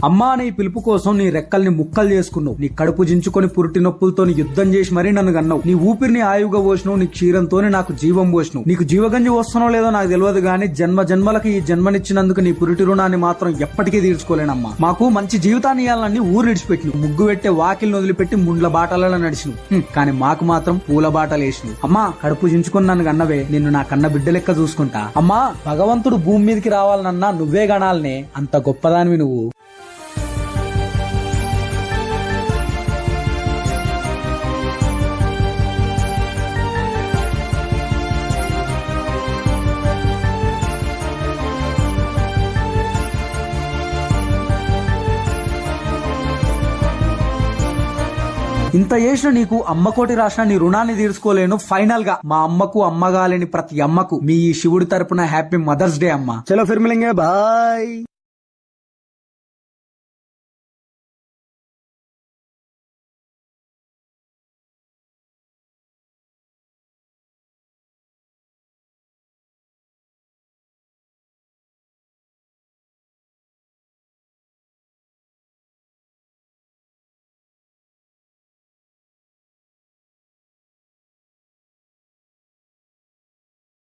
అమ్మా, నీ పిలుపు కోసం నీ రెక్కల్ని ముక్కలు చేసుకున్నావు. నీ కడుపు జించుకొని పురిటి నొప్పులతో యుద్ధం చేసి మరీ నన్ను గన్నావు. నీ ఊపిరిని ఆయువుగా పోసినావు. నీ క్షీరంతోనే నాకు జీవం పోసినావు. నీకు జీవగంజి వస్తున్నో లేదో నాకు తెలియదు గానీ జన్మ జన్మలకి ఈ జన్మనిచ్చినందుకు నీ పురిటి రుణాన్ని మాత్రం ఎప్పటికీ తీర్చుకోలేనమ్మా. మాకు మంచి జీవితాన్ని ఇవ్వాలని ఊరు విడిచిపెట్టిను. ముగ్గు పెట్టే వాకిల్ని వదిలిపెట్టి ముండ్ల బాటలలో నడిచిను. కానీ మాకు మాత్రం పూల బాటలు వేసిను. అమ్మా, కడుపు జించుకొని నన్ను గన్నవే, నిన్ను నా కన్న బిడ్డ లెక్క చూసుకుంటా. అమ్మా, భగవంతుడు భూమి మీదకి రావాలనన్నా నువ్వే గణాలనే. అంత గొప్పదానివి నువ్వు. ఇంత చేసిన నీకు అమ్మకోటి రాసిన నీ రుణాన్ని తీర్చుకోలేను. ఫైనల్ గా మా అమ్మకు అమ్మగాలేని ప్రతి అమ్మకు మీ ఈ శివుడి తరపున హ్యాపీ మదర్స్ డే అమ్మా. చలో ఫిర్ మిలేంగే, బాయ్.